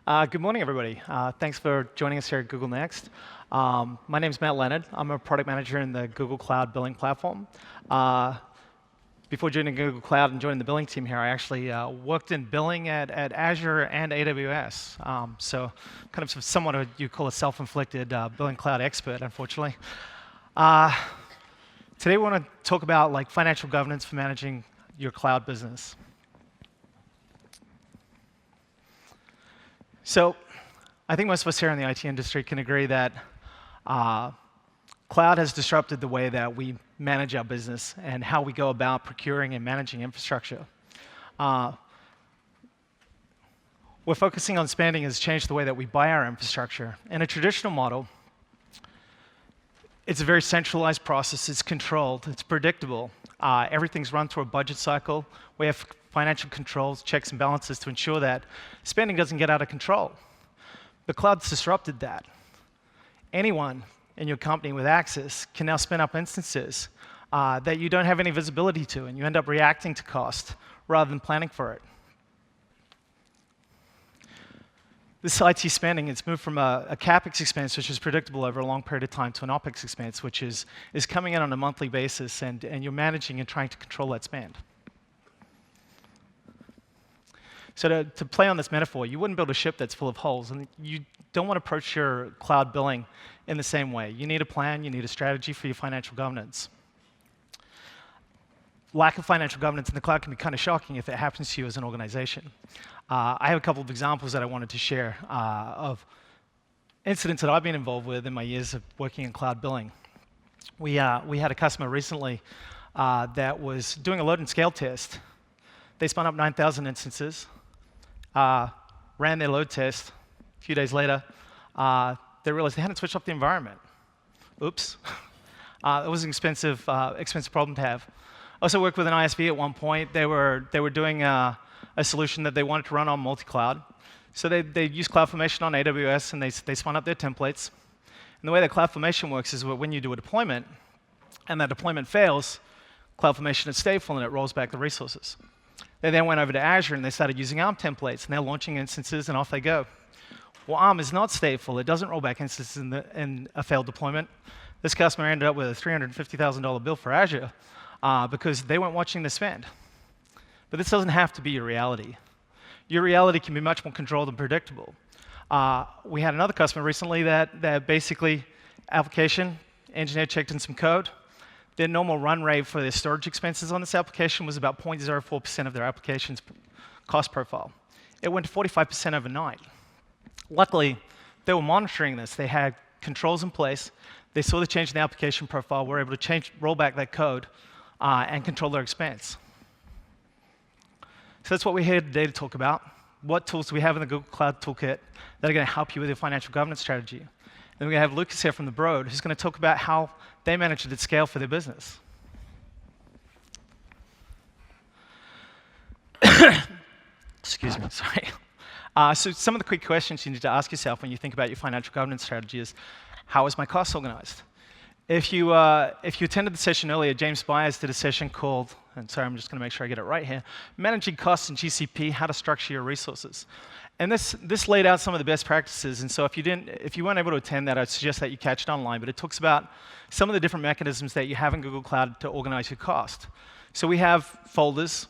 Good morning, everybody. Thanks for joining us here at Google Next. My name is Leonard. I'm a product manager in the Google Cloud Billing platform. Before joining Google Cloud and joining the billing team here, I actually worked in billing at Azure and AWS. So kind of somewhat what you call a self-inflicted billing cloud expert, unfortunately. Today we want to talk about financial governance for managing your cloud business. So I think most of us here in the IT industry can agree that cloud has disrupted the way that we manage our business and how we go about procuring and managing infrastructure. We're focusing on spending has changed the way that we buy our infrastructure. In a traditional model, it's a very centralized process. It's controlled. It's predictable. Everything's run through a budget cycle. We have financial controls, checks and balances to ensure that spending doesn't get out of control. The cloud's disrupted that. Anyone in your company with access can now spin up instances that you don't have any visibility to, and you end up reacting to cost rather than planning for it. This IT spending, it's moved from a CapEx expense, which is predictable over a long period of time, to an OpEx expense, which is coming in on a monthly basis, and you're managing and trying to control that spend. So to play on this metaphor, you wouldn't build a ship that's full of holes, and you don't want to approach your cloud billing in the same way. You need a plan, you need a strategy for your financial governance. Lack of financial governance in the cloud can be kind of shocking if it happens to you as an organization. I have a couple of examples that I wanted to share of incidents that I've been involved with in my years of working in cloud billing. We had a customer recently that was doing a load and scale test. They spun up 9,000 instances, ran their load test. A few days later, they realized they hadn't switched off the environment. Oops. It was an expensive problem to have. I also worked with an ISV at one point. They were doing a solution that they wanted to run on multi-cloud. So they used CloudFormation on AWS, and they spun up their templates. And the way that CloudFormation works is when you do a deployment, and that deployment fails, CloudFormation is stateful, and it rolls back the resources. They then went over to Azure, and they started using ARM templates, and they're launching instances, and off they go. Well, ARM is not stateful. It doesn't roll back instances in a failed deployment. This customer ended up with a $350,000 bill for Azure because they weren't watching the spend. But this doesn't have to be your reality. Your reality can be much more controlled and predictable. We had another customer recently that basically application engineer checked in some code. Their normal run rate for their storage expenses on this application was about 0.04% of their application's cost profile. It went to 45% overnight. Luckily, they were monitoring this. They had controls in place. They saw the change in the application profile, were able to roll back that code, and control their expense. So that's what we're here today to talk about. What tools do we have in the Google Cloud Toolkit that are going to help you with your financial governance strategy? Then we're going to have Lucas here from the Broad, who's going to talk about how they manage it at scale for their business. Excuse me, sorry. So some of the quick questions you need to ask yourself when you think about your financial governance strategy is, how is my cost organized? If you attended the session earlier, James Byers did a session called, and sorry, I'm just going to make sure I get it right here, Managing Costs in GCP, How to Structure Your Resources. And this laid out some of the best practices. And so if you weren't able to attend that, I'd suggest that you catch it online. But it talks about some of the different mechanisms that you have in Google Cloud to organize your cost. So we have folders,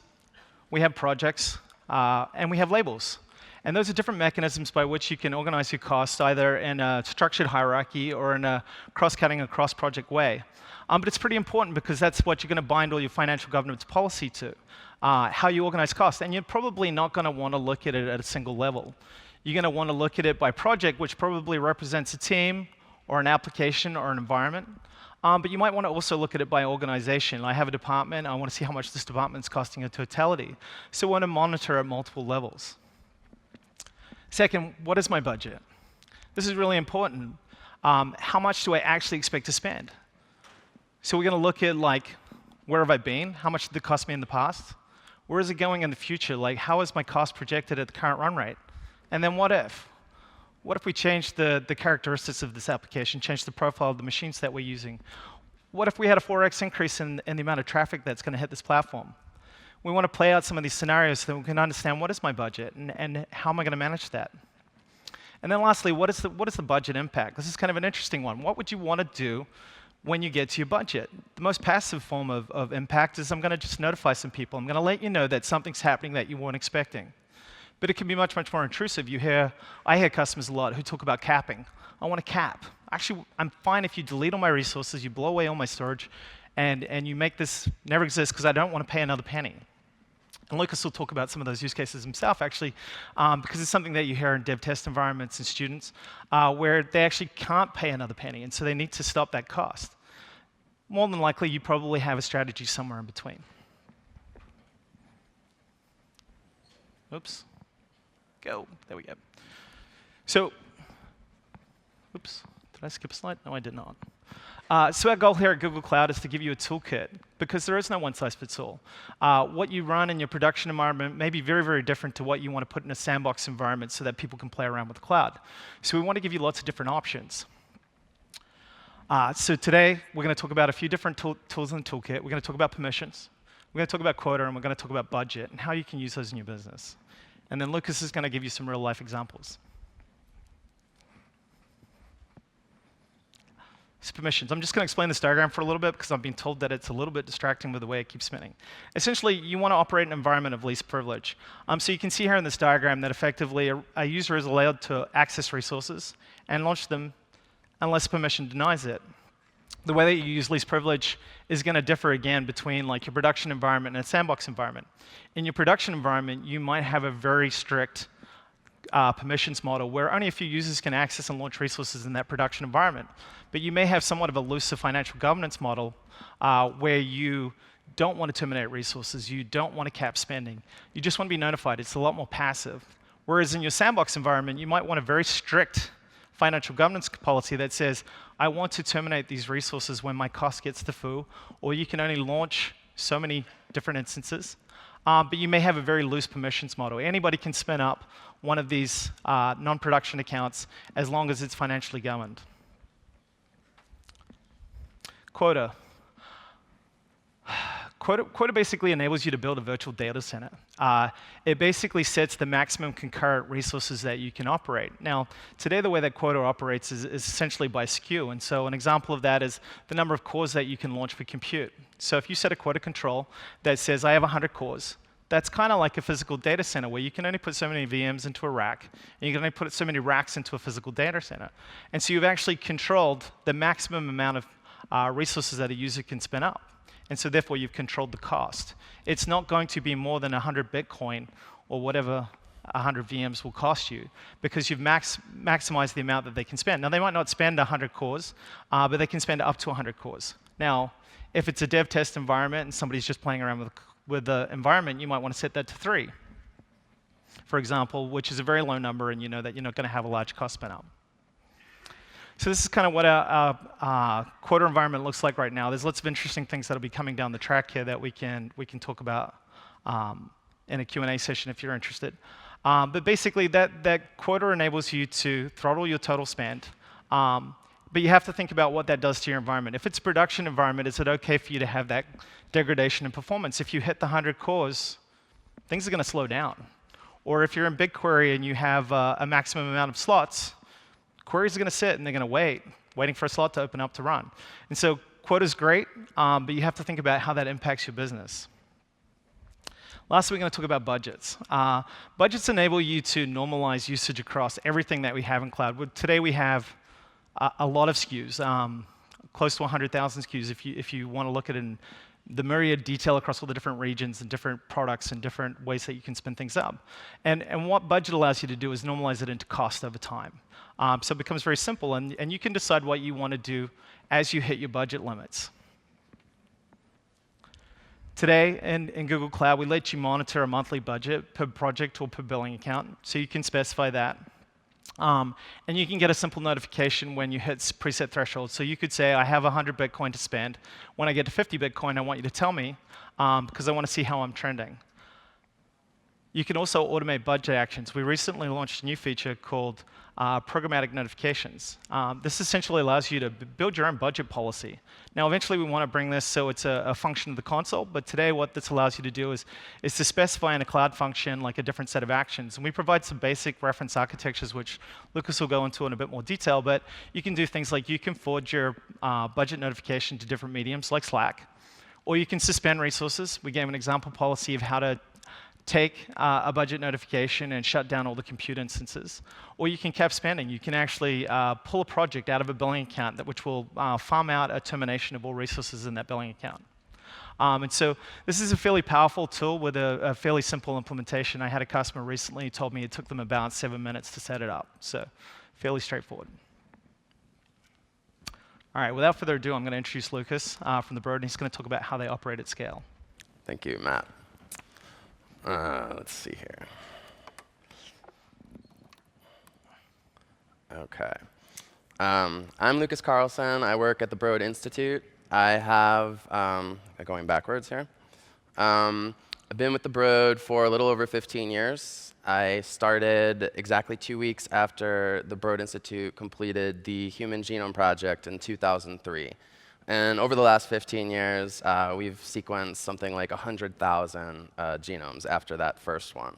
we have projects, and we have labels. And those are different mechanisms by which you can organize your costs, either in a structured hierarchy or in a cross-cutting or cross-project way. But it's pretty important because that's what you're going to bind all your financial governance policy to, how you organize costs. And you're probably not going to want to look at it at a single level. You're going to want to look at it by project, which probably represents a team or an application or an environment. But you might want to also look at it by organization. I have a department. I want to see how much this department is costing in totality. So I want to monitor at multiple levels. Second, what is my budget? This is really important. How much do I actually expect to spend? So we're going to look at, where have I been? How much did it cost me in the past? Where is it going in the future? How is my cost projected at the current run rate? And then what if? What if we change the characteristics of this application, change the profile of the machines that we're using? What if we had a 4x increase in the amount of traffic that's going to hit this platform? We want to play out some of these scenarios so that we can understand what is my budget and how am I going to manage that. And then lastly, what is the budget impact? This is kind of an interesting one. What would you want to do when you get to your budget? The most passive form of impact is I'm going to just notify some people. I'm going to let you know that something's happening that you weren't expecting. But it can be much, much more intrusive. I hear customers a lot who talk about capping. I want to cap. Actually, I'm fine if you delete all my resources, you blow away all my storage, and you make this never exist because I don't want to pay another penny. And Lucas will talk about some of those use cases himself, actually, because it's something that you hear in dev test environments and students, where they actually can't pay another penny, and so they need to stop that cost. More than likely, you probably have a strategy somewhere in between. Oops. Go. There we go. So, oops. Did I skip a slide? No, I did not. So our goal here at Google Cloud is to give you a toolkit, because there is no one-size-fits-all. What you run in your production environment may be very, very different to what you want to put in a sandbox environment so that people can play around with the cloud. So we want to give you lots of different options. So today, we're going to talk about a few different tools in the toolkit. We're going to talk about permissions. We're going to talk about quota, and we're going to talk about budget and how you can use those in your business. And then Lucas is going to give you some real-life examples. Permissions. I'm just going to explain this diagram for a little bit because I've been told that it's a little bit distracting with the way it keeps spinning. Essentially, you want to operate an environment of least privilege. So you can see here in this diagram that effectively a user is allowed to access resources and launch them unless permission denies it. The way that you use least privilege is going to differ again between like your production environment and a sandbox environment. In your production environment, you might have a very strict permissions model where only a few users can access and launch resources in that production environment. But you may have somewhat of a looser financial governance model where you don't want to terminate resources, you don't want to cap spending, you just want to be notified. It's a lot more passive. Whereas in your sandbox environment, you might want a very strict financial governance policy that says, I want to terminate these resources when my cost gets to foo, or you can only launch so many different instances. But you may have a very loose permissions model. Anybody can spin up one of these non-production accounts as long as it's financially governed. Quota. Quota basically enables you to build a virtual data center. It basically sets the maximum concurrent resources that you can operate. Now, today the way that quota operates is essentially by SKU. And so an example of that is the number of cores that you can launch for compute. So if you set a quota control that says, I have 100 cores, that's kind of like a physical data center where you can only put so many VMs into a rack, and you can only put so many racks into a physical data center. And so you've actually controlled the maximum amount of resources that a user can spin up. And so therefore, you've controlled the cost. It's not going to be more than 100 Bitcoin or whatever 100 VMs will cost you, because you've maximized the amount that they can spend. Now, they might not spend 100 cores, but they can spend up to 100 cores. Now, if it's a dev test environment and somebody's just playing around with the environment, you might want to set that to 3, for example, which is a very low number, and you know that you're not going to have a large cost spin up. So this is kind of what our quota environment looks like right now. There's lots of interesting things that'll be coming down the track here that we can talk about in a Q&A session if you're interested. But basically, that quota enables you to throttle your total spend. But you have to think about what that does to your environment. If it's a production environment, is it OK for you to have that degradation in performance? If you hit the 100 cores, things are going to slow down. Or if you're in BigQuery and you have a maximum amount of slots, queries are going to sit and they're going to waiting for a slot to open up to run. And so quota is great, but you have to think about how that impacts your business. Lastly, we're going to talk about budgets. Budgets enable you to normalize usage across everything that we have in cloud. Today we have a lot of SKUs, close to 100,000 SKUs if you want to look at it in the myriad detail across all the different regions and different products and different ways that you can spin things up. And what budget allows you to do is normalize it into cost over time. So it becomes very simple, and you can decide what you want to do as you hit your budget limits. Today, in Google Cloud, we let you monitor a monthly budget per project or per billing account, so you can specify that. And you can get a simple notification when you hit preset thresholds. So you could say, I have 100 Bitcoin to spend. When I get to 50 Bitcoin, I want you to tell me, because I want to see how I'm trending. You can also automate budget actions. We recently launched a new feature called programmatic notifications. This essentially allows you to build your own budget policy. Now, eventually, we want to bring this so it's a function of the console, but today what this allows you to do is to specify in a cloud function like a different set of actions. And we provide some basic reference architectures, which Lucas will go into in a bit more detail, but you can do things like you can forward your budget notification to different mediums like Slack, or you can suspend resources. We gave an example policy of how to take a budget notification and shut down all the compute instances. Or you can cap spending. You can actually pull a project out of a billing account which will farm out a termination of all resources in that billing account. And so this is a fairly powerful tool with a fairly simple implementation. I had a customer recently who told me it took them about 7 minutes to set it up. So fairly straightforward. All right, without further ado, I'm going to introduce Lucas from the Broad, and he's going to talk about how they operate at scale. Thank you, Matt. Let's see here. OK. I'm Lucas Carlson. I work at the Broad Institute. I have, going backwards here. I've been with the Broad for a little over 15 years. I started exactly 2 weeks after the Broad Institute completed the Human Genome Project in 2003. And over the last 15 years, we've sequenced something like 100,000 genomes after that first one.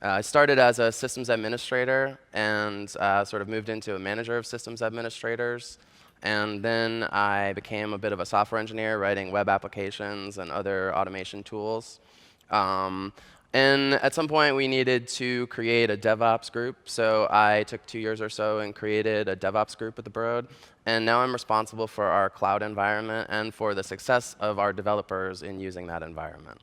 I started as a systems administrator and sort of moved into a manager of systems administrators. And then I became a bit of a software engineer, writing web applications and other automation tools. And at some point, we needed to create a DevOps group. So I took 2 years or so and created a DevOps group at the Broad. And now I'm responsible for our cloud environment and for the success of our developers in using that environment.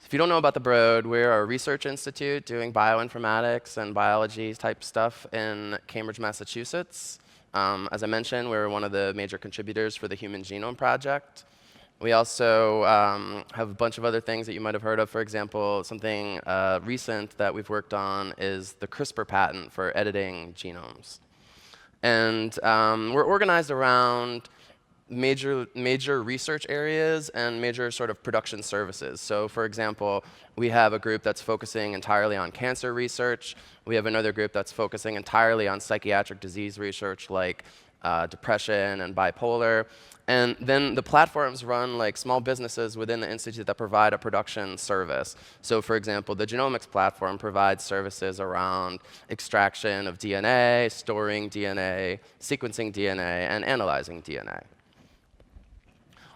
If you don't know about the Broad, we're a research institute doing bioinformatics and biology type stuff in Cambridge, Massachusetts. As I mentioned, we're one of the major contributors for the Human Genome Project. We also have a bunch of other things that you might have heard of. For example, something recent that we've worked on is the CRISPR patent for editing genomes. And we're organized around major research areas and major sort of production services. So for example, we have a group that's focusing entirely on cancer research. We have another group that's focusing entirely on psychiatric disease research like depression and bipolar. And then the platforms run like small businesses within the institute that provide a production service. So for example, the genomics platform provides services around extraction of DNA, storing DNA, sequencing DNA, and analyzing DNA.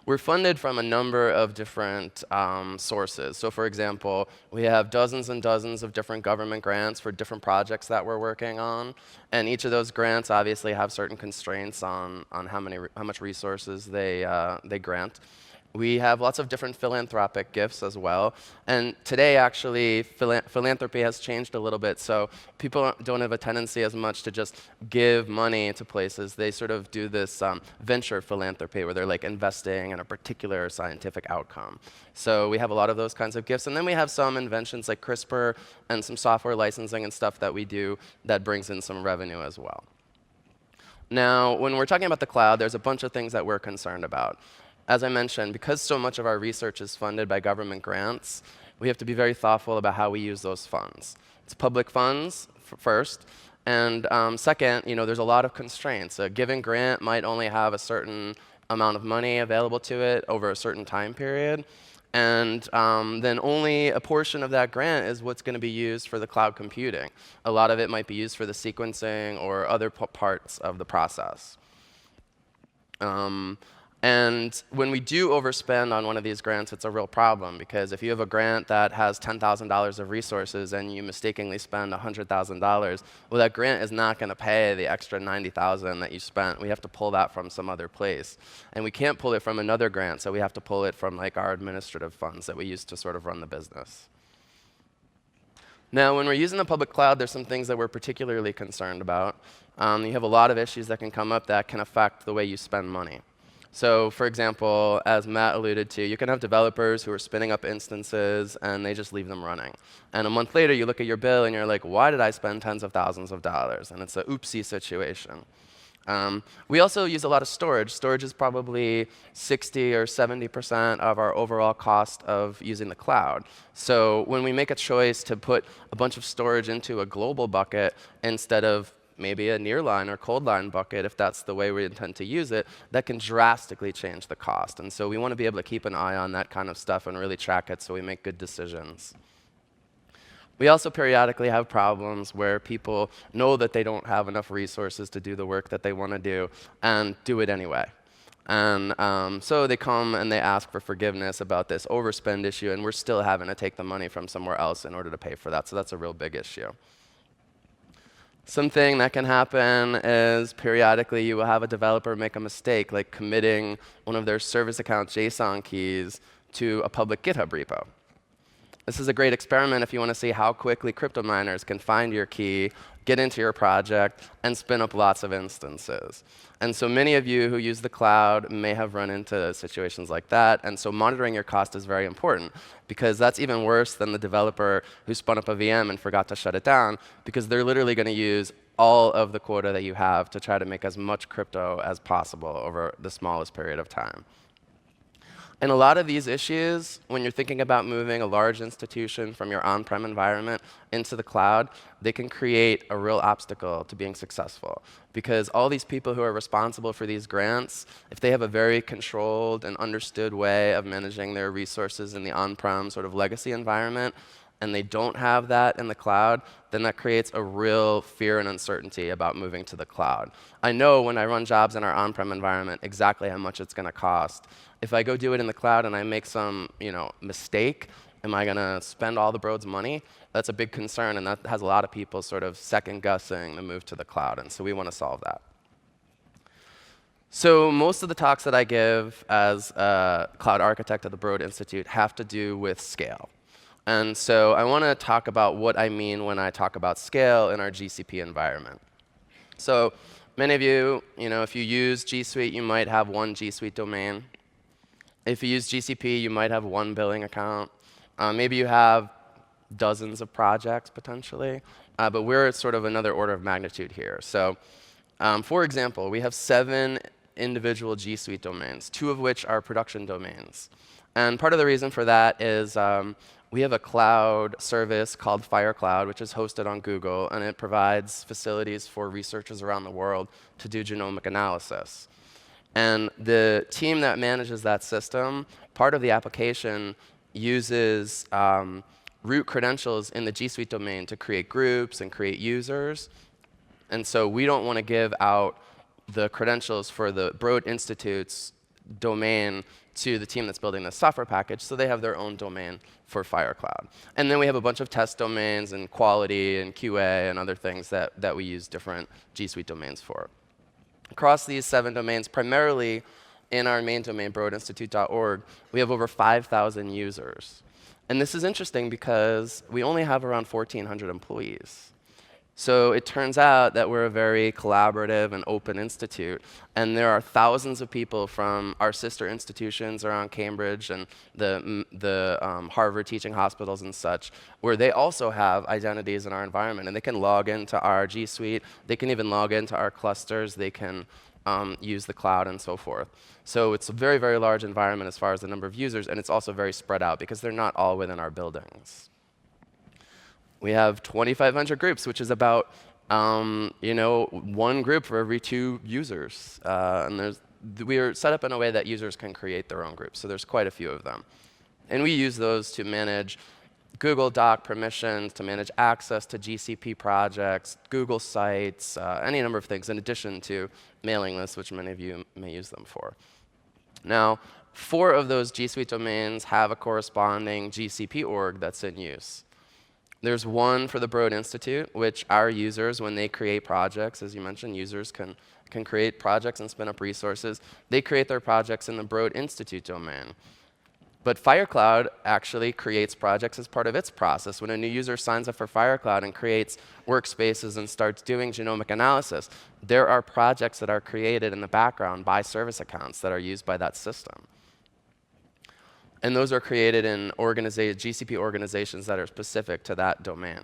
We're funded from a number of different sources. So for example, we have dozens and dozens of different government grants for different projects that we're working on. And each of those grants obviously have certain constraints on how much resources they grant. We have lots of different philanthropic gifts as well. And today, actually, philanthropy has changed a little bit. So people don't have a tendency as much to just give money to places. They sort of do this venture philanthropy where they're like investing in a particular scientific outcome. So we have a lot of those kinds of gifts. And then we have some inventions like CRISPR and some software licensing and stuff that we do that brings in some revenue as well. Now, when we're talking about the cloud, there's a bunch of things that we're concerned about. As I mentioned, because so much of our research is funded by government grants, we have to be very thoughtful about how we use those funds. It's public funds first, and second, there's a lot of constraints. A given grant might only have a certain amount of money available to it over a certain time period, and then only a portion of that grant is what's going to be used for the cloud computing. A lot of it might be used for the sequencing or other parts of the process. And when we do overspend on one of these grants, it's a real problem, because if you have a grant that has $10,000 of resources and you mistakenly spend $100,000, well, that grant is not going to pay the extra $90,000 that you spent. We have to pull that from some other place. And we can't pull it from another grant, so we have to pull it from like our administrative funds that we use to sort of run the business. Now, when we're using the public cloud, there's some things that we're particularly concerned about. You have a lot of issues that can come up that can affect the way you spend money. So for example, as Matt alluded to, you can have developers who are spinning up instances, and they just leave them running. And a month later, you look at your bill, and you're like, why did I spend tens of thousands of dollars? And it's an oopsie situation. We also use a lot of storage. Storage is probably 60 or 70% of our overall cost of using the cloud. So when we make a choice to put a bunch of storage into a global bucket instead of maybe a nearline or cold line bucket, if that's the way we intend to use it, that can drastically change the cost. And so we want to be able to keep an eye on that kind of stuff and really track it so we make good decisions. We also periodically have problems where people know that they don't have enough resources to do the work that they want to do and do it anyway. And so they come and they ask for forgiveness about this overspend issue, and we're still having to take the money from somewhere else in order to pay for that. So that's a real big issue. Something that can happen is periodically you will have a developer make a mistake, like committing one of their service account JSON keys to a public GitHub repo. This is a great experiment if you want to see how quickly crypto miners can find your key, get into your project, and spin up lots of instances. And so many of you who use the cloud may have run into situations like that. And so monitoring your cost is very important, because that's even worse than the developer who spun up a VM and forgot to shut it down, because they're literally going to use all of the quota that you have to try to make as much crypto as possible over the smallest period of time. And a lot of these issues, when you're thinking about moving a large institution from your on-prem environment into the cloud, they can create a real obstacle to being successful. Because all these people who are responsible for these grants, if they have a very controlled and understood way of managing their resources in the on-prem sort of legacy environment, and they don't have that in the cloud, then that creates a real fear and uncertainty about moving to the cloud. I know when I run jobs in our on-prem environment exactly how much it's going to cost. If I go do it in the cloud and I make some mistake, am I going to spend all the broad's money? That's a big concern, and that has a lot of people sort of second-guessing the move to the cloud, and so we want to solve that. So most of the talks that I give as a cloud architect at the Broad Institute have to do with scale. And so I want to talk about what I mean when I talk about scale in our GCP environment. So many of you, if you use G Suite, you might have one G Suite domain. If you use GCP, you might have one billing account. Maybe you have dozens of projects, potentially. But we're at sort of another order of magnitude here. So for example, we have 7 individual G Suite domains, 2 of which are production domains. And part of the reason for that is we have a cloud service called FireCloud, which is hosted on Google, and it provides facilities for researchers around the world to do genomic analysis. And the team that manages that system, part of the application uses root credentials in the G Suite domain to create groups and create users. And so we don't want to give out the credentials for the Broad Institute's domain to the team that's building the software package, so they have their own domain for FireCloud. And then we have a bunch of test domains and quality and QA and other things that we use different G Suite domains for. Across these 7 domains, primarily in our main domain, broadinstitute.org, we have over 5,000 users. And this is interesting because we only have around 1,400 employees. So it turns out that we're a very collaborative and open institute, and there are thousands of people from our sister institutions around Cambridge and the Harvard teaching hospitals and such, where they also have identities in our environment, and they can log into our G Suite, they can even log into our clusters, they can use the cloud and so forth. So it's a very, very large environment as far as the number of users, and it's also very spread out because they're not all within our buildings. We have 2,500 groups, which is about one group for every 2 users. And we are set up in a way that users can create their own groups, so there's quite a few of them. And we use those to manage Google Doc permissions, to manage access to GCP projects, Google Sites, any number of things, in addition to mailing lists, which many of you may use them for. Now, 4 of those G Suite domains have a corresponding GCP org that's in use. There's one for the Broad Institute, which our users, when they create projects, as you mentioned, users can create projects and spin up resources. They create their projects in the Broad Institute domain. But FireCloud actually creates projects as part of its process. When a new user signs up for FireCloud and creates workspaces and starts doing genomic analysis, there are projects that are created in the background by service accounts that are used by that system. And those are created in GCP organizations that are specific to that domain.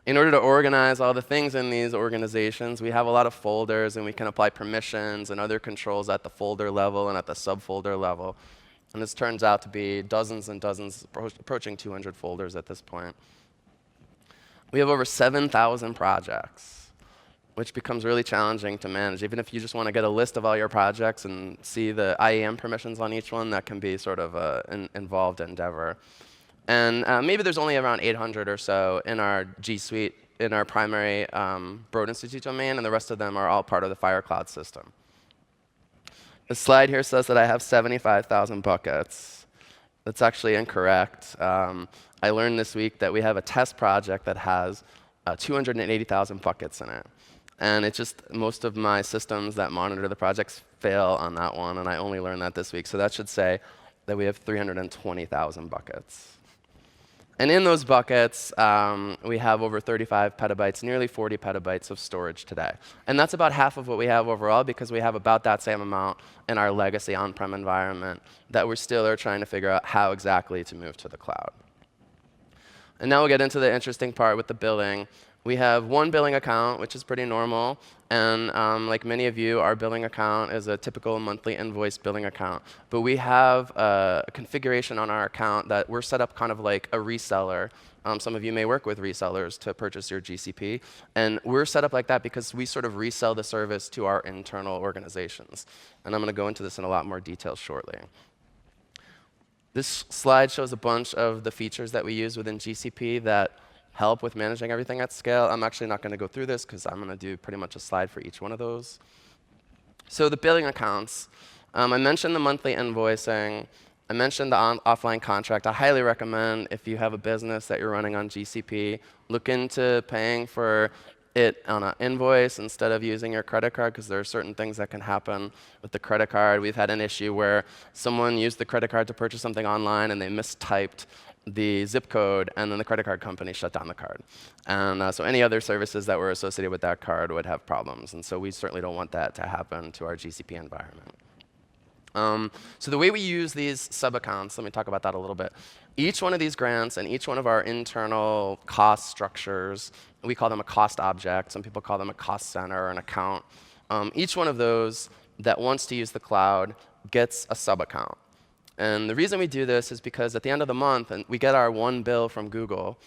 In order to organize all the things in these organizations, we have a lot of folders, and we can apply permissions and other controls at the folder level and at the subfolder level. And this turns out to be dozens and dozens, approaching 200 folders at this point. We have over 7,000 projects, which becomes really challenging to manage. Even if you just want to get a list of all your projects and see the IAM permissions on each one, that can be sort of an involved endeavor. And maybe there's only around 800 or so in our G Suite, in our primary Broad Institute domain, and the rest of them are all part of the FireCloud system. The slide here says that I have 75,000 buckets. That's actually incorrect. I learned this week that we have a test project that has 280,000 buckets in it. And it's just most of my systems that monitor the projects fail on that one, and I only learned that this week. So that should say that we have 320,000 buckets. And in those buckets, we have over 35 petabytes, nearly 40 petabytes of storage today. And that's about half of what we have overall, because we have about that same amount in our legacy on-prem environment that we still are trying to figure out how exactly to move to the cloud. And now we'll get into the interesting part with the billing. We have one billing account, which is pretty normal. And like many of you, our billing account is a typical monthly invoice billing account. But we have a configuration on our account that we're set up kind of like a reseller. Some of you may work with resellers to purchase your GCP. And we're set up like that because we sort of resell the service to our internal organizations. And I'm going to go into this in a lot more detail shortly. This slide shows a bunch of the features that we use within GCP that help with managing everything at scale. I'm actually not going to go through this because I'm going to do pretty much a slide for each one of those. So the billing accounts. I mentioned the monthly invoicing. I mentioned the offline contract. I highly recommend, if you have a business that you're running on GCP, look into paying for it on an invoice instead of using your credit card, because there are certain things that can happen with the credit card. We've had an issue where someone used the credit card to purchase something online and they mistyped the zip code, and then the credit card company shut down the card. And so any other services that were associated with that card would have problems. And so we certainly don't want that to happen to our GCP environment. So the way we use these sub-accounts, let me talk about that a little bit. Each one of these grants and each one of our internal cost structures, we call them a cost object. Some people call them a cost center or an account. Each one of those that wants to use the cloud gets a sub-account. And the reason we do this is because at the end of the month, and we get our one bill from Google,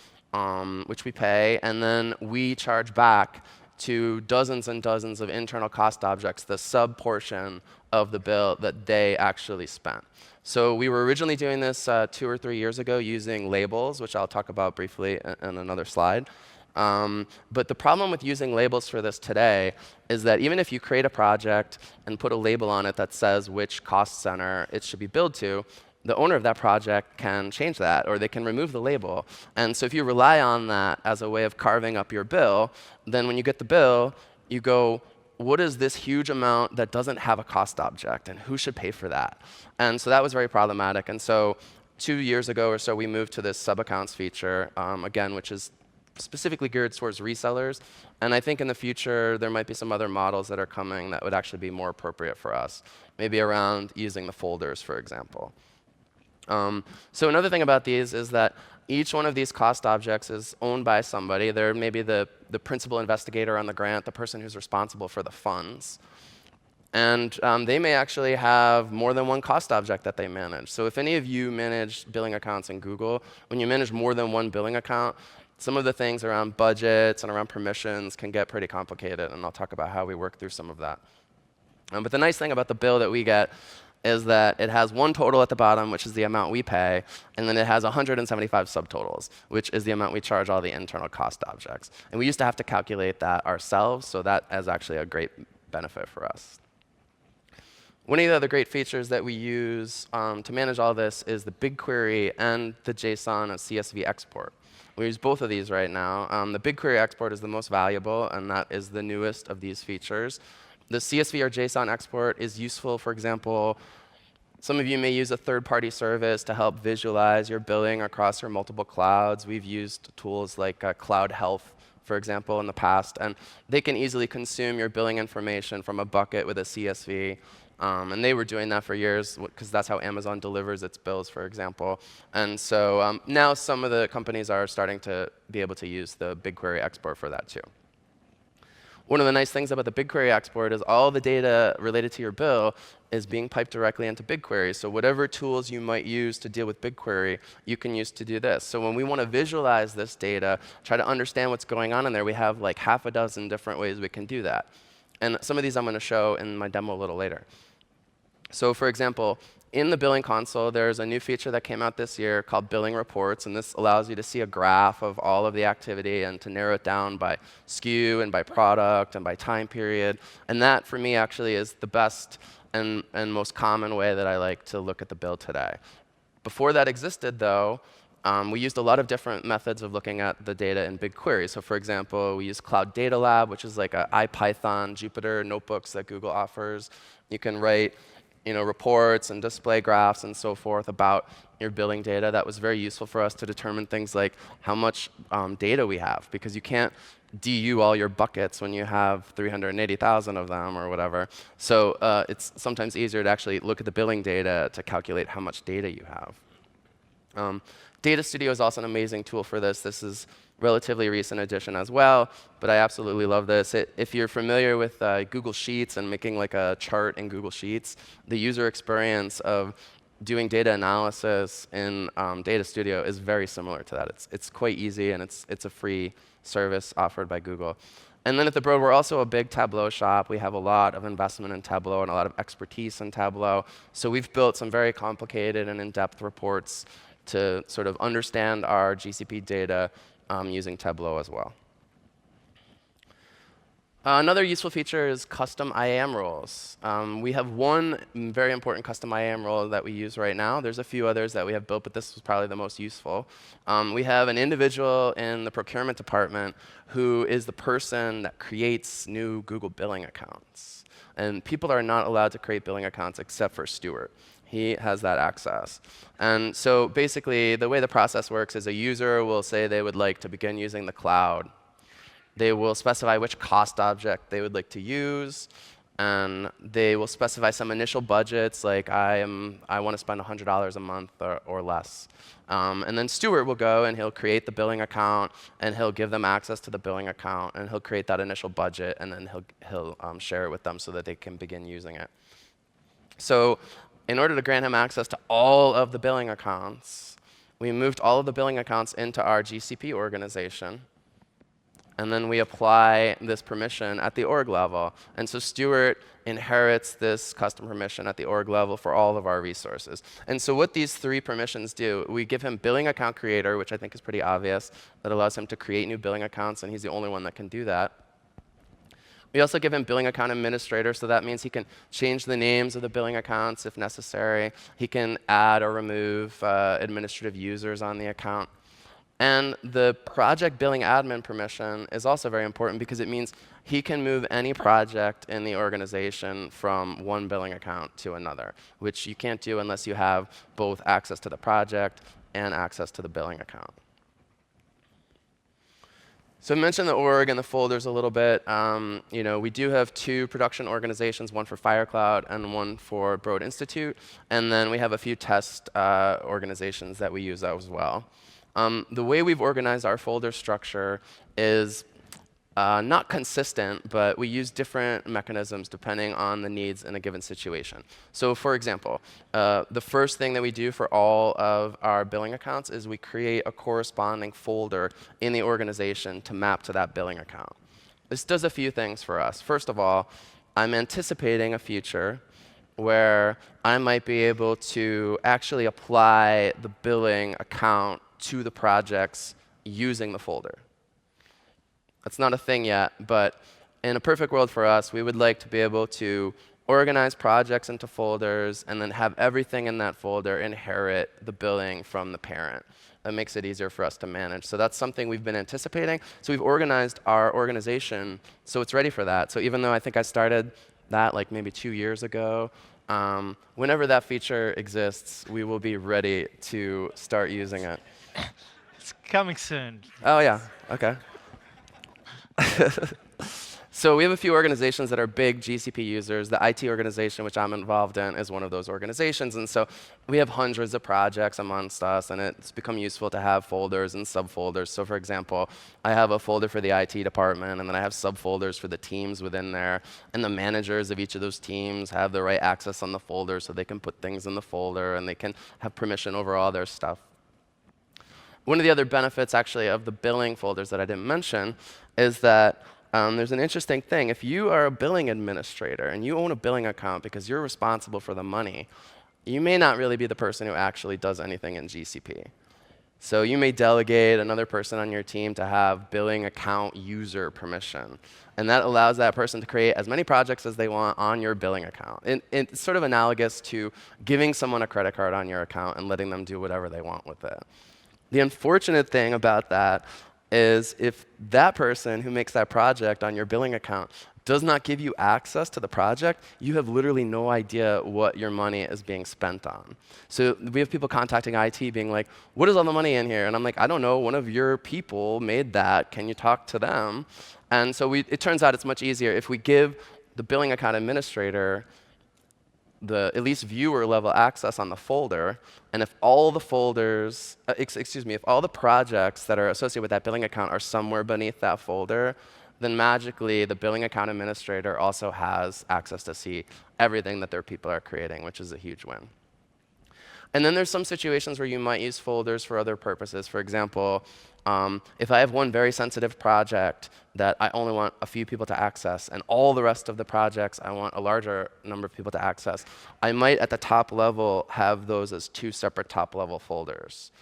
which we pay, and then we charge back to dozens and dozens of internal cost objects the sub-portion of the bill that they actually spent. So we were originally doing this 2 or 3 years ago using labels, which I'll talk about briefly in another slide. But the problem with using labels for this today is that even if you create a project and put a label on it that says which cost center it should be billed to, the owner of that project can change that, or they can remove the label. And so if you rely on that as a way of carving up your bill, then when you get the bill, you go, what is this huge amount that doesn't have a cost object, and who should pay for that? And so that was very problematic. And so 2 years ago or so, we moved to this sub-accounts feature, again, which is specifically geared towards resellers. And I think in the future, there might be some other models that are coming that would actually be more appropriate for us, maybe around using the folders, for example. So another thing about these is that each one of these cost objects is owned by somebody. They're maybe the principal investigator on the grant, the person who's responsible for the funds. And they may actually have more than one cost object that they manage. So if any of you manage billing accounts in Google, when you manage more than one billing account, some of the things around budgets and around permissions can get pretty complicated, and I'll talk about how we work through some of that. But the nice thing about the bill that we get is that it has one total at the bottom, which is the amount we pay, and then it has 175 subtotals, which is the amount we charge all the internal cost objects. And we used to have to calculate that ourselves, so that is actually a great benefit for us. One of the other great features that we use to manage all this is the BigQuery and the JSON and CSV export. We use both of these right now. The BigQuery export is the most valuable, and that is the newest of these features. The CSV or JSON export is useful, for example, some of you may use a third-party service to help visualize your billing across your multiple clouds. We've used tools like Cloud Health, for example, in the past, and they can easily consume your billing information from a bucket with a CSV And they were doing that for years because that's how Amazon delivers its bills, for example. And so now some of the companies are starting to be able to use the BigQuery export for that too. One of the nice things about the BigQuery export is all the data related to your bill is being piped directly into BigQuery. So whatever tools you might use to deal with BigQuery, you can use to do this. So when we want to visualize this data, try to understand what's going on in there, we have like half a dozen different ways we can do that. And some of these I'm going to show in my demo a little later. So for example, in the billing console, there's a new feature that came out this year called billing reports, and this allows you to see a graph of all of the activity and to narrow it down by SKU and by product and by time period. And that, for me, actually is the best and most common way that I like to look at the bill today. Before that existed, though, we used a lot of different methods of looking at the data in BigQuery. So for example, we use Cloud Data Lab, which is like a IPython Jupyter notebooks that Google offers. You can write reports and display graphs and so forth about your billing data. That was very useful for us to determine things like how much data we have, because you can't DU all your buckets when you have 380,000 of them or whatever. So it's sometimes easier to actually look at the billing data to calculate how much data you have. Data Studio is also an amazing tool for this. This is relatively recent addition as well, but I absolutely love this. If you're familiar with Google Sheets and making like a chart in Google Sheets, the user experience of doing data analysis in Data Studio is very similar to that. It's quite easy, and it's a free service offered by Google. And then at the Broad, we're also a big Tableau shop. We have a lot of investment in Tableau and a lot of expertise in Tableau. So we've built some very complicated and in-depth reports to sort of understand our GCP data using Tableau as well. Another useful feature is custom IAM roles. We have one very important custom IAM role that we use right now. There's a few others that we have built, but this was probably the most useful. We have an individual in the procurement department who is the person that creates new Google billing accounts. And people are not allowed to create billing accounts except for Stuart. He has that access. And so basically, the way the process works is a user will say they would like to begin using the cloud. They will specify which cost object they would like to use, and they will specify some initial budgets, like I want to spend $100 a month or less. And then Stuart will go and he'll create the billing account, and he'll give them access to the billing account, and he'll create that initial budget, and then he'll share it with them so that they can begin using it. So in order to grant him access to all of the billing accounts, we moved all of the billing accounts into our GCP organization. And then we apply this permission at the org level. And so Stuart inherits this custom permission at the org level for all of our resources. And so what these three permissions do, we give him billing account creator, which I think is pretty obvious, that allows him to create new billing accounts, and he's the only one that can do that. We also give him billing account administrator, so that means he can change the names of the billing accounts if necessary. He can add or remove administrative users on the account. And the project billing admin permission is also very important because it means he can move any project in the organization from one billing account to another, which you can't do unless you have both access to the project and access to the billing account. So I mentioned the org and the folders a little bit. We do have two production organizations, one for FireCloud and one for Broad Institute. And then we have a few test organizations that we use as well. The way we've organized our folder structure is not consistent, but we use different mechanisms depending on the needs in a given situation. So for example, the first thing that we do for all of our billing accounts is we create a corresponding folder in the organization to map to that billing account. This does a few things for us. First of all, I'm anticipating a future where I might be able to actually apply the billing account to the projects using the folder. That's not a thing yet, but in a perfect world for us, we would like to be able to organize projects into folders and then have everything in that folder inherit the billing from the parent. That makes it easier for us to manage. So that's something we've been anticipating. So we've organized our organization so it's ready for that. So even though I think I started that like maybe 2 years ago, whenever that feature exists, we will be ready to start using it. It's coming soon. Oh, yeah. OK. So we have a few organizations that are big GCP users. The IT organization, which I'm involved in, is one of those organizations. And so we have hundreds of projects amongst us, and it's become useful to have folders and subfolders. So for example, I have a folder for the IT department, and then I have subfolders for the teams within there. And the managers of each of those teams have the right access on the folder, so they can put things in the folder, and they can have permission over all their stuff. One of the other benefits, actually, of the billing folders that I didn't mention is that there's an interesting thing. If you are a billing administrator and you own a billing account because you're responsible for the money, you may not really be the person who actually does anything in GCP. So you may delegate another person on your team to have billing account user permission. And that allows that person to create as many projects as they want on your billing account. It's sort of analogous to giving someone a credit card on your account and letting them do whatever they want with it. The unfortunate thing about that is if that person who makes that project on your billing account does not give you access to the project, you have literally no idea what your money is being spent on. So we have people contacting IT being like, what is all the money in here? And I'm like, I don't know, one of your people made that. Can you talk to them? And so it turns out it's much easier if we give the billing account administrator the at least viewer level access on the folder, and if all the folders, if all the projects that are associated with that billing account are somewhere beneath that folder, then magically the billing account administrator also has access to see everything that their people are creating, which is a huge win. And then there's some situations where you might use folders for other purposes. For example, if I have one very sensitive project that I only want a few people to access, and all the rest of the projects I want a larger number of people to access, I might at the top level have those as two separate top level folders.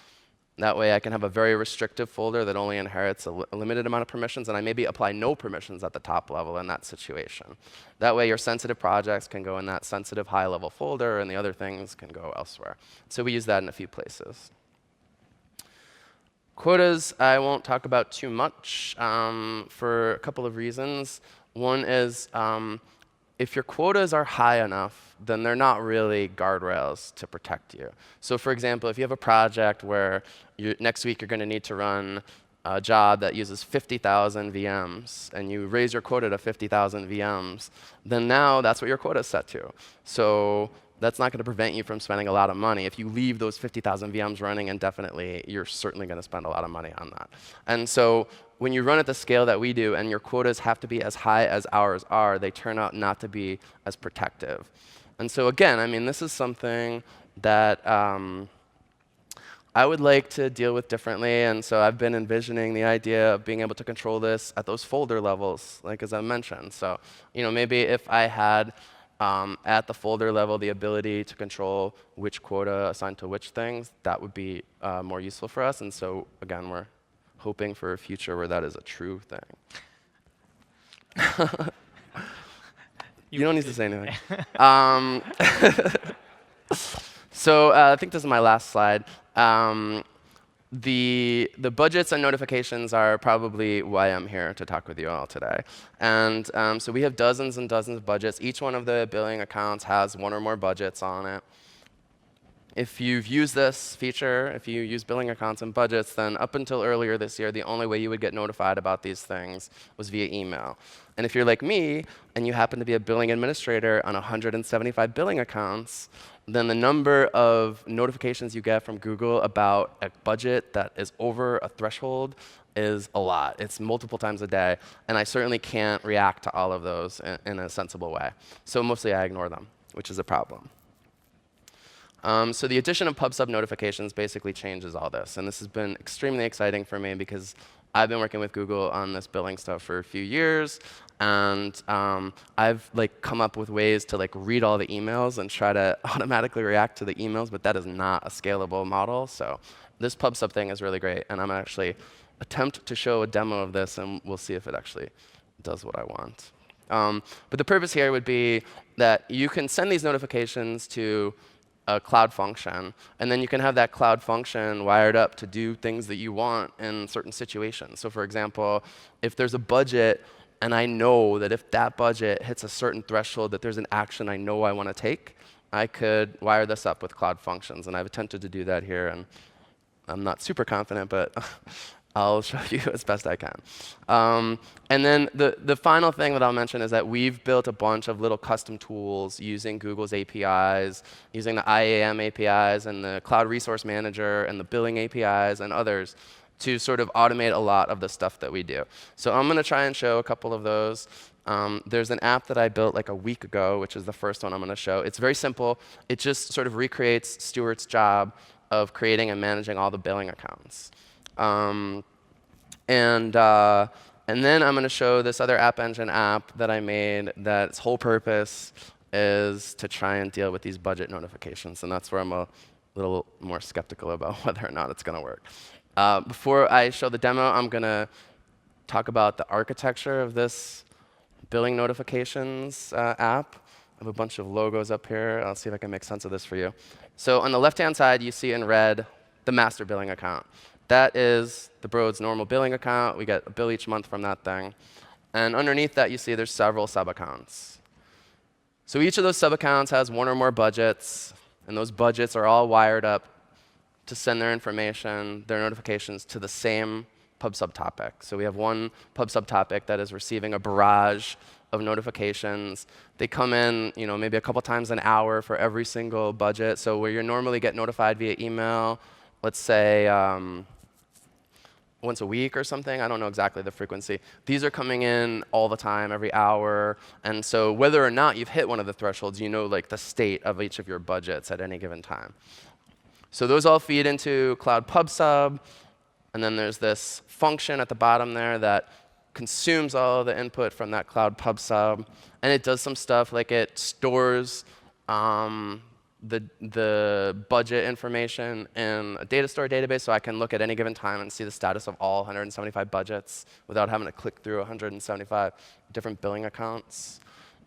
That way I can have a very restrictive folder that only inherits a limited amount of permissions, and I maybe apply no permissions at the top level in that situation. That way your sensitive projects can go in that sensitive high level folder, and the other things can go elsewhere. So we use that in a few places. Quotas I won't talk about too much for a couple of reasons. One is if your quotas are high enough, then they're not really guardrails to protect you. So for example, if you have a project where next week you're going to need to run a job that uses 50,000 VMs, and you raise your quota to 50,000 VMs, then now that's what your quota is set to. So that's not going to prevent you from spending a lot of money. If you leave those 50,000 VMs running indefinitely, you're certainly going to spend a lot of money on that. And so when you run at the scale that we do and your quotas have to be as high as ours are, they turn out not to be as protective. And so again, I mean, this is something that I would like to deal with differently. And so I've been envisioning the idea of being able to control this at those folder levels, like as I mentioned. So maybe if I had at the folder level the ability to control which quota assigned to which things, that would be more useful for us. And so again, we're hoping for a future where that is a true thing. You don't need to say anything. So I think this is my last slide. The budgets and notifications are probably why I'm here to talk with you all today. And so we have dozens and dozens of budgets. Each one of the billing accounts has one or more budgets on it. If you've used this feature, if you use billing accounts and budgets, then up until earlier this year, the only way you would get notified about these things was via email. And if you're like me, and you happen to be a billing administrator on 175 billing accounts, then the number of notifications you get from Google about a budget that is over a threshold is a lot. It's multiple times a day. And I certainly can't react to all of those in a sensible way. So mostly I ignore them, which is a problem. So the addition of pub sub notifications basically changes all this. And this has been extremely exciting for me because I've been working with Google on this billing stuff for a few years. And I've come up with ways to read all the emails and try to automatically react to the emails. But that is not a scalable model. So this pub sub thing is really great. And I'm actually attempt to show a demo of this. And we'll see if it actually does what I want. But the purpose here would be that you can send these notifications to a cloud function, and then you can have that cloud function wired up to do things that you want in certain situations. So for example, if there's a budget and I know that if that budget hits a certain threshold that there's an action I know I want to take, I could wire this up with cloud functions. And I've attempted to do that here, and I'm not super confident, but I'll show you as best I can. And then the final thing that I'll mention is that we've built a bunch of little custom tools using Google's APIs, using the IAM APIs and the Cloud Resource Manager and the Billing APIs and others to sort of automate a lot of the stuff that we do. So I'm going to try and show a couple of those. There's an app that I built like a week ago, which is the first one I'm going to show. It's very simple. It just sort of recreates Stuart's job of creating and managing all the billing accounts. And then I'm going to show this other App Engine app that I made that's whole purpose is to try and deal with these budget notifications. And that's where I'm a little more skeptical about whether or not it's going to work. Before I show the demo, I'm going to talk about the architecture of this billing notifications app. I have a bunch of logos up here. I'll see if I can make sense of this for you. So on the left-hand side, you see in red the master billing account. That is the Broad's normal billing account. We get a bill each month from that thing. And underneath that, you see there's several sub-accounts. So each of those sub-accounts has one or more budgets, and those budgets are all wired up to send their information, their notifications, to the same pub subtopic. So we have one pub subtopic that is receiving a barrage of notifications. They come in, maybe a couple times an hour for every single budget. So where you normally get notified via email, let's say once a week or something. I don't know exactly the frequency. These are coming in all the time, every hour. And so whether or not you've hit one of the thresholds, you know like the state of each of your budgets at any given time. So those all feed into Cloud Pub Sub. And then there's this function at the bottom there that consumes all of the input from that Cloud Pub Sub. And it does some stuff like it stores the budget information in a data store database, so I can look at any given time and see the status of all 175 budgets without having to click through 175 different billing accounts.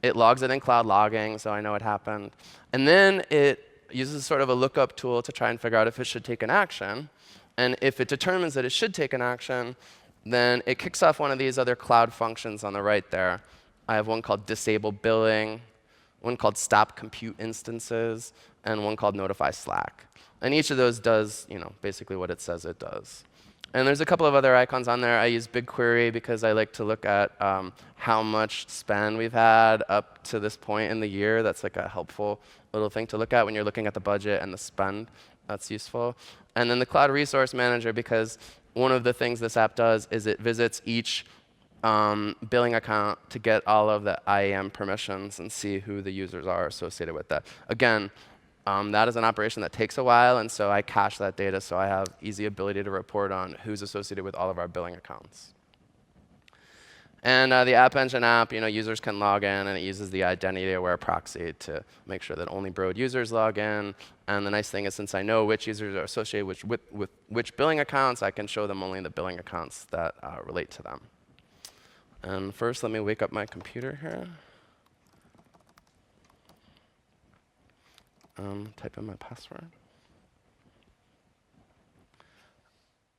It logs it in Cloud Logging, so I know it happened. And then it uses sort of a lookup tool to try and figure out if it should take an action. And if it determines that it should take an action, then it kicks off one of these other cloud functions on the right there. I have one called Disable Billing, one called Stop Compute Instances, and one called Notify Slack. And each of those does basically what it says it does. And there's a couple of other icons on there. I use BigQuery because I like to look at how much spend we've had up to this point in the year. That's like a helpful little thing to look at when you're looking at the budget and the spend. That's useful. And then the Cloud Resource Manager, because one of the things this app does is it visits each billing account to get all of the IAM permissions and see who the users are associated with that. Again, that is an operation that takes a while, and so I cache that data so I have easy ability to report on who's associated with all of our billing accounts. And the App Engine app, users can log in, and it uses the identity-aware proxy to make sure that only Broad users log in. And the nice thing is, since I know which users are associated with which billing accounts, I can show them only the billing accounts that relate to them. And first, let me wake up my computer here. Type in my password.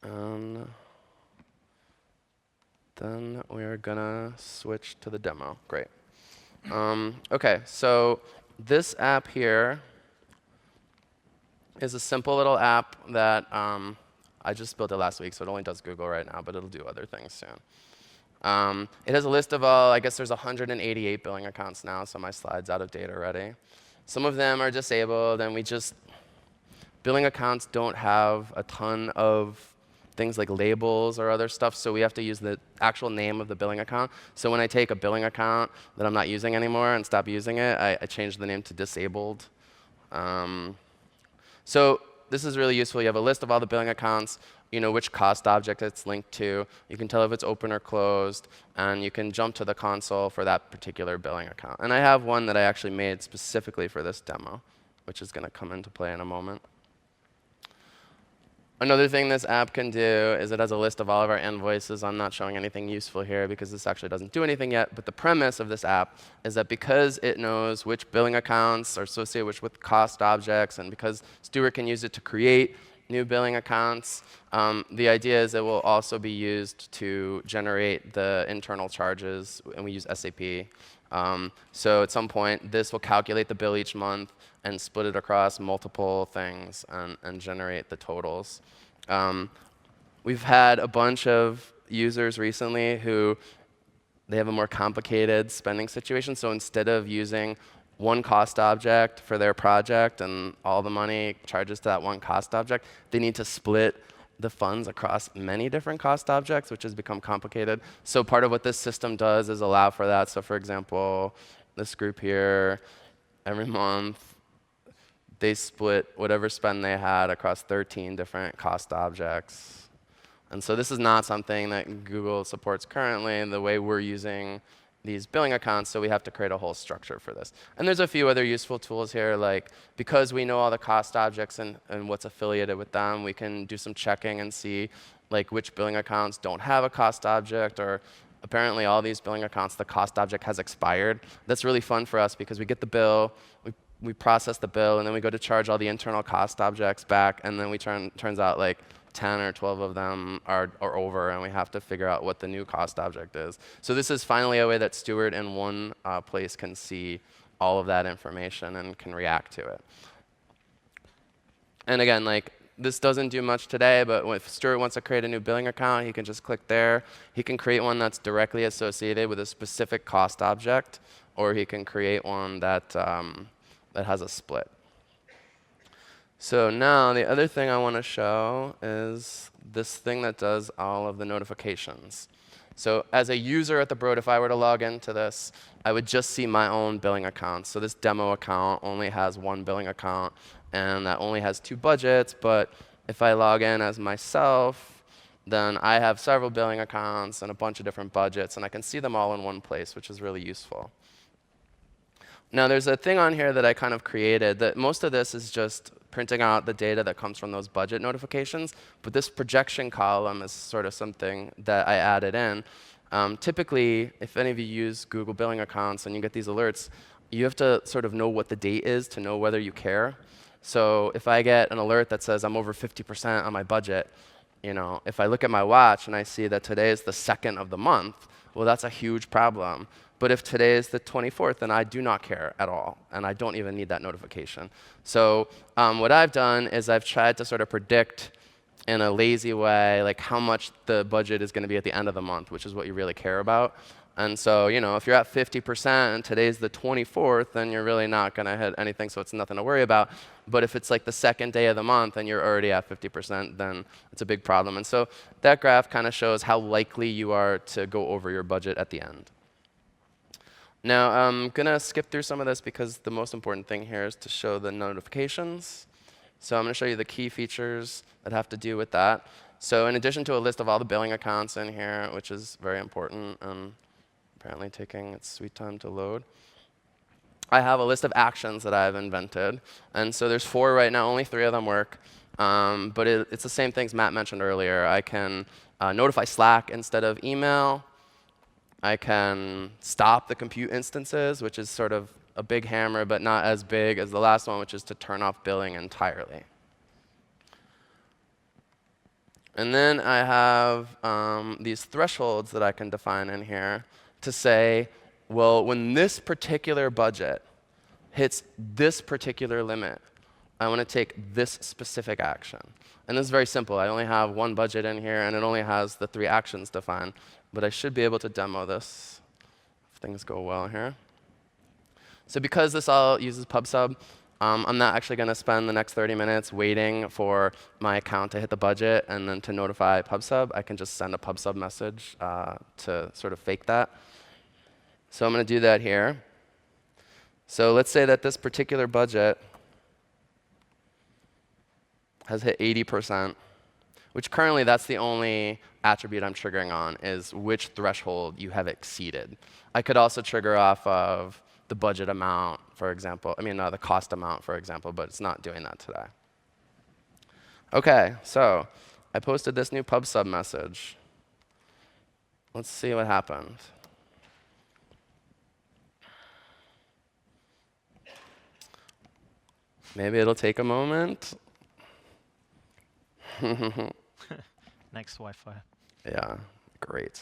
And then we are going to switch to the demo. Great. OK, so this app here is a simple little app that I just built it last week, so it only does Google right now, but it'll do other things soon. It has a list of all, I guess there's 188 billing accounts now, so my slide's out of date already. Some of them are disabled, and billing accounts don't have a ton of things like labels or other stuff, so we have to use the actual name of the billing account. So when I take a billing account that I'm not using anymore and stop using it, I change the name to disabled. So this is really useful. You have a list of all the billing accounts, which cost object it's linked to. You can tell if it's open or closed, and you can jump to the console for that particular billing account. And I have one that I actually made specifically for this demo, which is going to come into play in a moment. Another thing this app can do is it has a list of all of our invoices. I'm not showing anything useful here because this actually doesn't do anything yet. But the premise of this app is that because it knows which billing accounts are associated with cost objects, and because Stuart can use it to create new billing accounts, the idea is it will also be used to generate the internal charges, and we use SAP. So at some point, this will calculate the bill each month and split it across multiple things and generate the totals. We've had a bunch of users recently who they have a more complicated spending situation. So instead of using one cost object for their project and all the money charges to that one cost object, they need to split the funds across many different cost objects, which has become complicated. So part of what this system does is allow for that. So for example, this group here, every month, they split whatever spend they had across 13 different cost objects. And so this is not something that Google supports currently in the way we're using these billing accounts, so we have to create a whole structure for this. And there's a few other useful tools here, like because we know all the cost objects and what's affiliated with them, we can do some checking and see like which billing accounts don't have a cost object, or apparently all these billing accounts, the cost object has expired. That's really fun for us because we get the bill, we process the bill, and then we go to charge all the internal cost objects back, and then turns out like 10 or 12 of them are over, and we have to figure out what the new cost object is. So this is finally a way that Stewart in one place can see all of that information and can react to it. And again, like this doesn't do much today, but if Stewart wants to create a new billing account, he can just click there. He can create one that's directly associated with a specific cost object, or he can create one that, that has a split. So now the other thing I want to show is this thing that does all of the notifications. So as a user at the Broad, if I were to log into this, I would just see my own billing account. So this demo account only has one billing account, and that only has 2 budgets. But if I log in as myself, then I have several billing accounts and a bunch of different budgets, and I can see them all in one place, which is really useful. Now, there's a thing on here that I kind of created that most of this is just printing out the data that comes from those budget notifications. But this projection column is sort of something that I added in. Typically, if any of you use Google Billing Accounts and you get these alerts, you have to sort of know what the date is to know whether you care. So if I get an alert that says I'm over 50% on my budget, you know, if I look at my watch and I see that today is the 2nd of the month, well, that's a huge problem. But if today is the 24th, then I do not care at all, and I don't even need that notification. So what I've done is I've tried to sort of predict in a lazy way like how much the budget is going to be at the end of the month, which is what you really care about. And so, you know, if you're at 50% and today's the 24th, then you're really not going to hit anything, so it's nothing to worry about. But if it's like the 2nd day of the month and you're already at 50%, then it's a big problem. And so that graph kind of shows how likely you are to go over your budget at the end. Now, I'm going to skip through some of this because the most important thing here is to show the notifications. So I'm going to show you the key features that have to do with that. So in addition to a list of all the billing accounts in here, which is very important and apparently taking its sweet time to load, I have a list of actions that I've invented. And so there's 4 right now. Only 3 of them work. But it's the same things Matt mentioned earlier. I can notify Slack instead of email. I can stop the compute instances, which is sort of a big hammer, but not as big as the last one, which is to turn off billing entirely. And then I have these thresholds that I can define in here to say, well, when this particular budget hits this particular limit, I want to take this specific action. And this is very simple. I only have one budget in here, and it only has the 3 actions defined. But I should be able to demo this if things go well here. So because this all uses PubSub, I'm not actually going to spend the next 30 minutes waiting for my account to hit the budget and then to notify PubSub. I can just send a PubSub message to sort of fake that. So I'm going to do that here. So let's say that this particular budget has hit 80%, which currently that's the only attribute I'm triggering on, is which threshold you have exceeded. I could also trigger off of the budget amount, for example. I mean, the cost amount, for example, but it's not doing that today. OK, so I posted this new PubSub message. Let's see what happened. Maybe it'll take a moment. Next Wi-Fi. Yeah, great.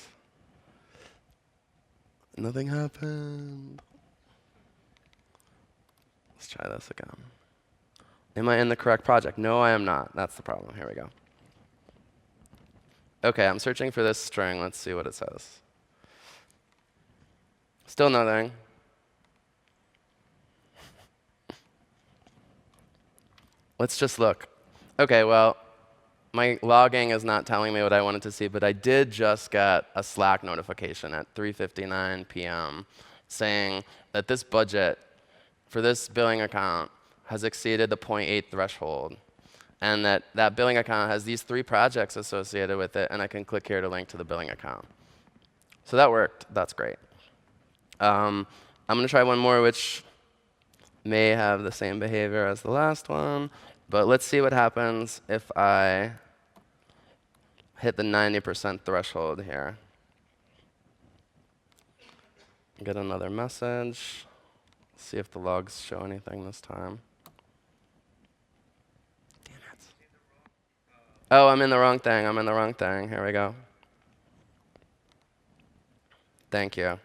Nothing happened. Let's try this again. Am I in the correct project? No, I am not. That's the problem. Here we go. OK, I'm searching for this string. Let's see what it says. Still nothing. Let's just look. OK, well, my logging is not telling me what I wanted to see, but I did just get a Slack notification at 3:59 p.m. saying that this budget for this billing account has exceeded the 0.8 threshold, and that that billing account has these 3 projects associated with it, and I can click here to link to the billing account. So that worked. That's great. I'm going to try one more, which may have the same behavior as the last one, but let's see what happens if I hit the 90% threshold here. Get another message. See if the logs show anything this time. Damn it. Oh, I'm in the wrong thing. I'm in the wrong thing. Here we go. Thank you.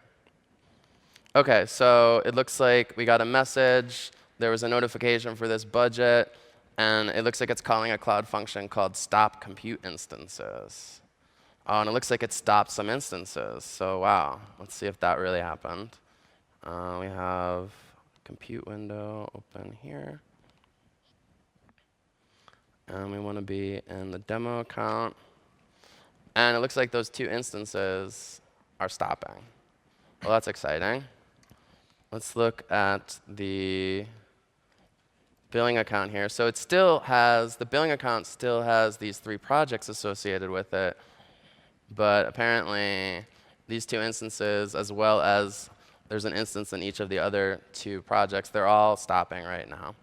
OK, so it looks like we got a message. There was a notification for this budget. And it looks like it's calling a cloud function called stop compute instances. Oh, and it looks like it stopped some instances. So wow, let's see if that really happened. We have compute window open here. And we want to be in the demo account. And it looks like those 2 instances are stopping. Well, that's exciting. Let's look at the billing account here. So it still has, the billing account still has these 3 projects associated with it. But apparently, these 2 instances, as well as there's an instance in each of the other 2 projects, they're all stopping right now.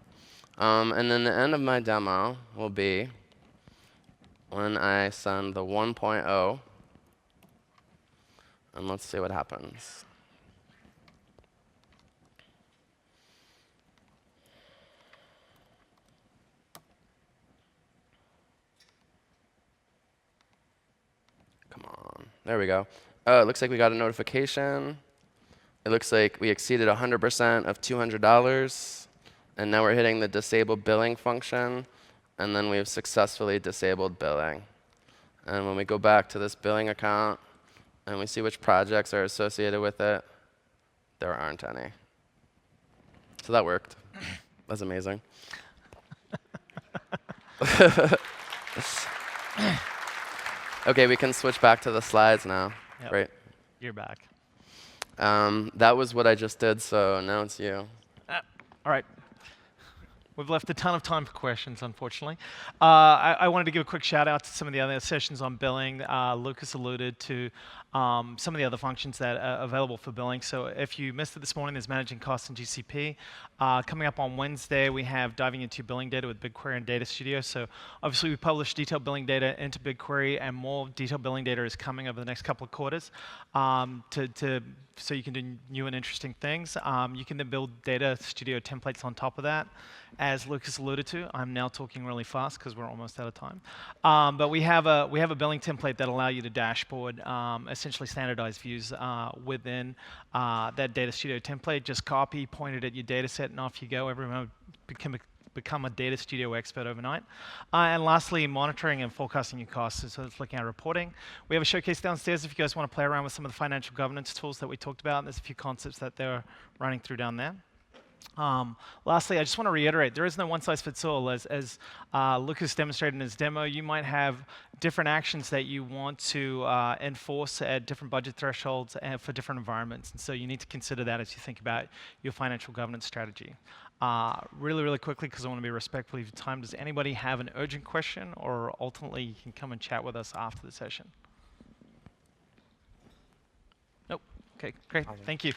And then the end of my demo will be when I send the 1.0. And let's see what happens. Come on. There we go. Oh, it looks like we got a notification. It looks like we exceeded 100% of $200. And now we're hitting the disable billing function. And then we've successfully disabled billing. And when we go back to this billing account and we see which projects are associated with it, there aren't any. So that worked. That's amazing. OK, we can switch back to the slides now. Yep. Great. You're back. That was what I just did, so now it's you. All right. We've left a ton of time for questions, unfortunately. I wanted to give a quick shout out to some of the other sessions on billing. Lucas alluded to some of the other functions that are available for billing. So if you missed it this morning, there's managing costs in GCP. Coming up on Wednesday, we have diving into billing data with BigQuery and Data Studio. So obviously, we publish detailed billing data into BigQuery, and more detailed billing data is coming over the next couple of quarters so you can do new and interesting things. You can then build Data Studio templates on top of that. As Lucas alluded to, I'm now talking really fast because we're almost out of time. But we have a billing template that allows you to dashboard essentially standardized views within that Data Studio template. Just copy, point it at your data set, and off you go. Everyone become a Data Studio expert overnight. And lastly, monitoring and forecasting your costs. So it's looking at reporting. We have a showcase downstairs if you guys want to play around with some of the financial governance tools that we talked about. There's a few concepts that they're running through down there. Lastly, I just want to reiterate, there is no one-size-fits-all. As Lucas demonstrated in his demo, you might have different actions that you want to enforce at different budget thresholds and for different environments. And so you need to consider that as you think about your financial governance strategy. Really, really quickly, because I want to be respectful of your time, does anybody have an urgent question, or ultimately you can come and chat with us after the session? Nope. OK, great. Awesome. Thank you.